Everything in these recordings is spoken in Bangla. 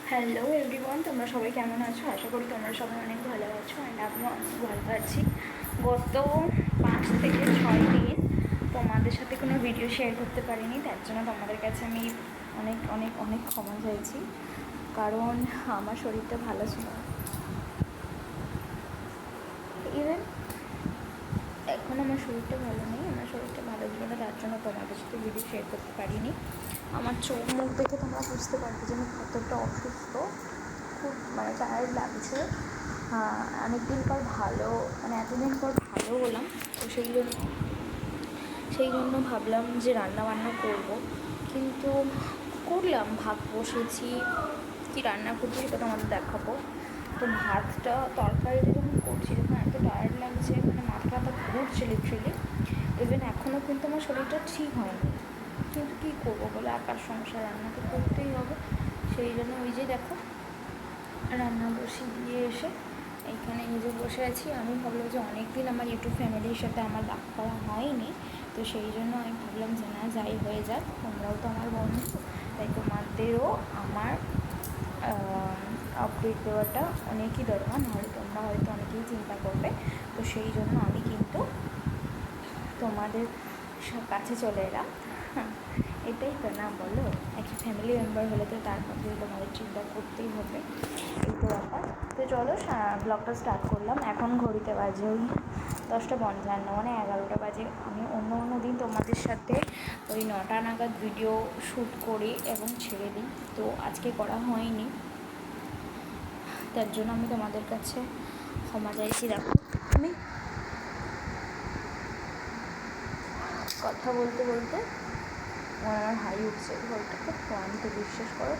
হ্যালো এভরিওয়ান, তোমরা সবাই কেমন আছো? আশা করি তোমরা সবাই অনেক ভালো আছো অ্যান্ড আমিও অনেক ভালো আছি। গত 5 থেকে 6 দিন তোমাদের সাথে কোনো ভিডিও শেয়ার করতে পারিনি, তার জন্য তোমাদের কাছে আমি অনেক অনেক অনেক ক্ষমা চাইছি, কারণ আমার শরীরটা ভালো ছিল না। ইভেন এখন আমার শরীরটা ভালো নেই, আমার শরীরটা ভালো ছিল না, তার জন্য তোমাদের সাথে ভিডিও শেয়ার করতে পারিনি। আমার চোখ মুখ দেখে তোমরা বুঝতে পারবে যে আমি কতটা অসুস্থ, খুব টায়ার্ড লাগছে। অনেকদিন পর ভালো, এতদিন পর ভালো হলাম, তো সেই জন্য ভাবলাম যে রান্না বান্না করব, কিন্তু করলাম, ভাত বসেছি, কি রান্না করছি সেটা তোমাদের দেখাবো। তো ভাতটা তরকারিটা যখন করছি, যখন এত টায়ার্ড লাগছে, মাথা ব্যথা ঘুরছে লিটারেলি। ইভেন এখনও কিন্তু আমার শরীরটা ঠিক হয়নি, কিন্তু কী করবো বলে, একার সংসার, রান্না তো করতেই হবে। সেই জন্য ওই যে দেখো রান্না বসিয়ে দিয়ে এসে এইখানে নিজে বসে আছি। আমি ভাবলাম যে অনেক দিন আমার ইউটিউব ফ্যামিলির সাথে আমার লাভ করা হয়নি, তো সেই জন্য আমি ভাবলাম যে না, যাই হয়ে যাক, তোমরাও তো আমার বন্ধু, তাই তোমাদেরও আমার আপডেট দেওয়াটা অনেকই দরকার, নাহলে তোমরা হয়তো অনেকেই চিন্তা করবে। তো সেই জন্য আমি কিন্তু তোমাদের কাছে চলে এলাম। এটাই তো, না বলো? একটা ফ্যামিলি মেম্বার হলে তো তার মধ্যে তোমাদের চিন্তা করতেই হবে, এই তো ব্যাপার। তো চলো ব্লগটা স্টার্ট করলাম। এখন ঘড়িতে বাজে ওই 10:55, 11টা বাজে। আমি অন্য দিন তোমাদের সাথে ওই 9টা নাগাদ ভিডিও শ্যুট করি এবং ছেড়ে দিই, তো আজকে করা হয়নি, তার জন্য আমি তোমাদের কাছে ক্ষমা চাইছি। দেখো আমি কথা বলতে বলতে আমার হাই উঠছে ঘরটাকে, তো আমি তো বিশ্বাস করো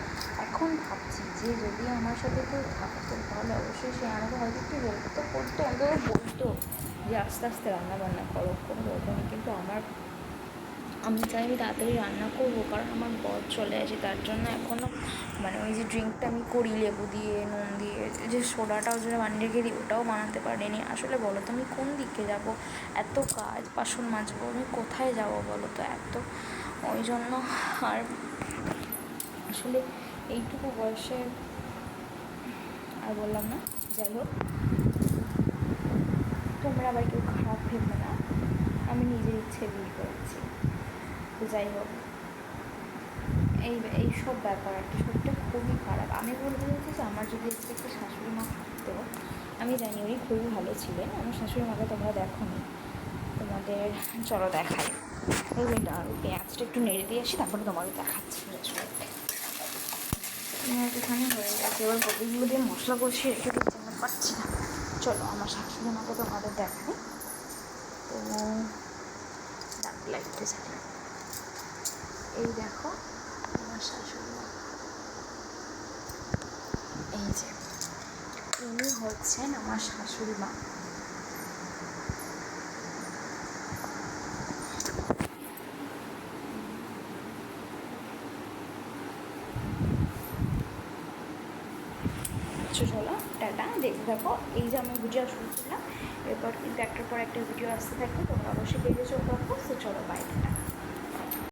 এখন ভাবছি যে যদি আমার সাথে কেউ থাকতো তাহলে অবশ্যই সে আমাকে হয়তো একটু হেল্প তো করতো, অন্তত বলতো যে আস্তে আস্তে রান্না বান্না করো, কোনো দরকার নেই। কিন্তু আমি চাই আমি তাড়াতাড়ি রান্না করবো, কারণ আমার বর চলে আসে, তার জন্য এখনও ওই যে ড্রিঙ্কটা আমি করি লেবু দিয়ে নুন দিয়ে, যে সোডাটাও যেটা বানিয়ে রেখে দিই, ওটাও বানাতে পারিনি। আসলে বলো তো আমি কোন দিকে যাব? এত কাজ, বাসন মাজবো, আমি কোথায় যাব বলো তো? ওই জন্য আর আসলে এইটুকু বয়সে আর বললাম না। যাই হোক, তোমরা আবার কেউ খারাপ ভেবে না, আমি নিজের ইচ্ছে বিয়ে করেছি। তো যাই হোক, এই সব ব্যাপার আর কি, শরীরটা খুবই খারাপ। আমি বলতে চাইছি যে আমার যদি একটা শাশুড়ি মা থাকতো, আমি জানি উনি খুবই ভালো ছিলেন। আমার শাশুড়ি মাকে তোমরা দেখো নি, তোমাদের চলো দেখাই। ওই পেঁয়াজটা একটু নেড়ে দিয়ে আসি, তারপরে তোমাকে দেখাচ্ছি। পেঁয়াজ এখানে হয়ে গেছে, এবার কপিগুলো দিয়ে মশলা কষিয়ে রেখে দিচ্ছি, আমি পাচ্ছি না। চলো আমার শাশুড়ি মাকে তোমাদের দেখাই। তো লাইটটা চালাই, এই দেখো আমার শাশুড়ি মা, এই যে উনি হচ্ছেন আমার শাশুড়ি মা। চলো টাটা, দেখতে থাকো। এই যে আমি ভিডিও শুরু করলাম, এরপর কিন্তু একটার পর একটা ভিডিও আসতে থাকবে, তোমরা অবশ্যই পেজে চোখ রাখো। তো চলো, বাই, টাটা।